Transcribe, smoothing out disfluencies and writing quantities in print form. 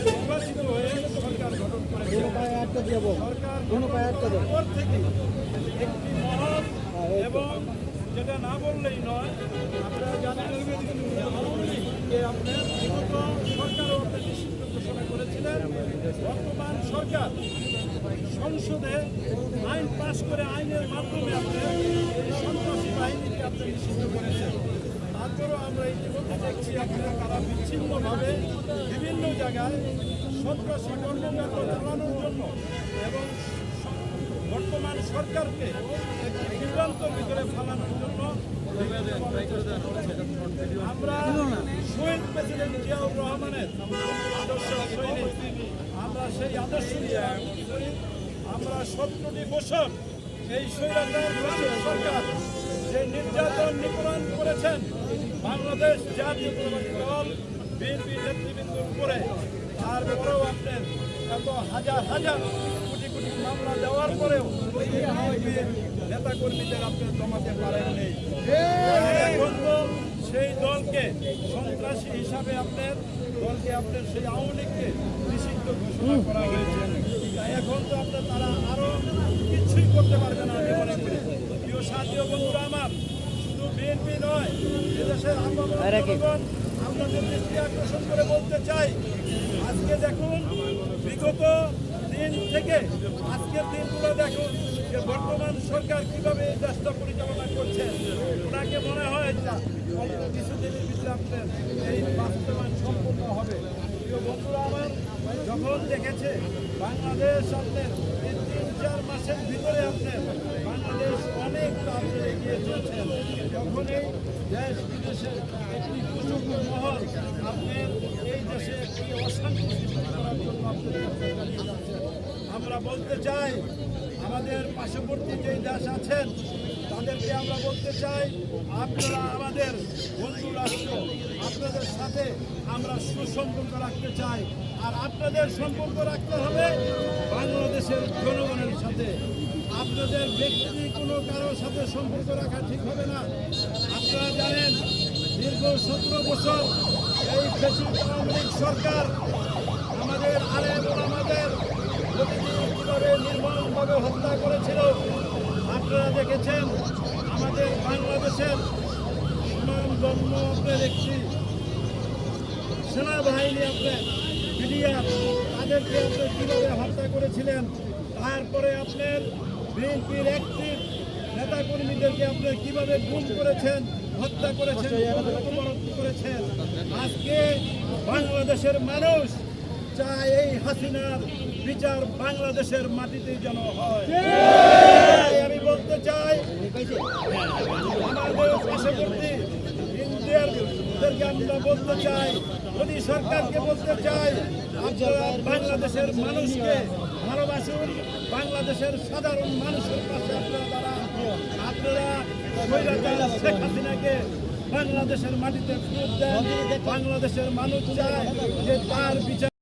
নির্বাচিত হয়ে সরকার গঠন করেছে। সরকার থেকে একটি মহৎ এবং যেটা না বললেই নয়, আপনারা জানেন যে আপনার বিগত সরকারও আপনি নিষিদ্ধ ঘোষণা করেছিলেন। বর্তমান সরকার সংসদে আইন পাশ করে আইনের মাধ্যমে আপনি এই সন্ত্রাসী বাহিনীকে আপনি নিষিদ্ধ করেছেন। তারপরেও আমরা ইতিমধ্যে দেখছি আপনারা তারা বিচ্ছিন্নভাবে বিভিন্ন জায়গায় সন্ত্রাসী কর্মকাণ্ড চালানোর জন্য এবং বর্তমান সরকারকে একটি বিভ্রান্তের ভিতরে ফেলানোর জন্য আমরা শহীদ প্রেসিডেন্ট জিয়াউর রহমানের আদর্শ সৈনিক, আমরা সেই আদর্শ নিয়ে আমরা 17টি বছর এই স্বৈরাচার সরকার যে নির্যাতন নিপীড়ন করেছেন বাংলাদেশ জাতীয়তাবাদী দল বিএনপি নেতৃবৃন্দের উপরে, তারপরেও আপনার এত হাজার হাজার কোটি কোটি মামলা দেওয়ার পরেও নেতা কর্মীদের আপনার জমাতে পারেননি। এখন তো সেই দলকে সন্ত্রাসী হিসাবে আপনার সেই আওয়ামী লীগকে নিষিদ্ধ ঘোষণা করা হয়েছে। এখন তো আপনার তারা আরো কিছুই করতে পারবে না আমি মনে করি। প্রিয় সাথী ও বন্ধুরা আমার, শুধু বিএনপি নয়, এদেশের জনগণ আপনাদের দৃষ্টি আকর্ষণ করে বলতে চাই, আজকে দেখুন বিগত দিন থেকে আজকের দিনগুলো দেখুন যে বর্তমান সরকার কিভাবে এই দেশটা পরিচালনা করছে। ওনাকে মনে হয় কিছুদিনের ভিতরে আপনার এই বাস্তবায়ন সম্পূর্ণ হবে। প্রিয় বন্ধুরা আমার, যখন দেখেছে বাংলাদেশ আপনার এই 3-4 মাসের ভিতরে আপনার বাংলাদেশ অনেক আপনার এগিয়ে চলছেন, তখন এই দেশ বিদেশের একটি কুচক্র মহল আপনার এই দেশে একটি অশান্তি সৃষ্টি করার জন্য আমরা বলতে চাই, আমাদের পার্শ্ববর্তী যে দেশ আছেন তাদেরকে আমরা বলতে চাই, আপনারা আমাদের বন্ধু রাষ্ট্র, আপনাদের সাথে আমরা সুসম্পর্ক রাখতে চাই। আর আপনাদের সম্পর্ক রাখতে হবে বাংলাদেশের জনগণের সাথে। আপনাদের ব্যক্তি কোনো কারোর সাথে সম্পর্ক রাখা ঠিক হবে না। আপনারা জানেন দীর্ঘ 17 বছর এই ফ্যাসিস্ট আওয়ামী লীগ সরকার আমাদের আলেম ওলামাদের কিভাবে নির্মমভাবে হত্যা করেছিল। আপনারা দেখেছেন আমাদের বাংলাদেশের সুনামধন্য আপনার একটি সেনাবাহিনী আপনার বিডিআর তাদেরকে আপনার কীভাবে হত্যা করেছিলেন। তারপরে আপনার বিএনপির অ্যাক্টিভ নেতাকর্মীদেরকে আপনার কীভাবে গুম করেছেন, হত্যা করেছেন, অপমানিত করেছেন। আজকে বাংলাদেশের মানুষ চায় এই হাসিনার বিচার বাংলাদেশের মাটিতেই যেন হয়। আমি বলতে চাই আমাদের পার্শ্ববর্তী ইন্ডিয়ারদেরকে আমরা বলতে চাই, মোদী সরকারকে বলতে চাই, আপনারা বাংলাদেশের মানুষকে ভালোবাসুন, বাংলাদেশের সাধারণ মানুষের পাশে আপনারা দাঁড়ান। আপনারা শেখ হাসিনাকে বাংলাদেশের মাটিতে ফেরত দেন। বাংলাদেশের মানুষ চায় যে তার বিচার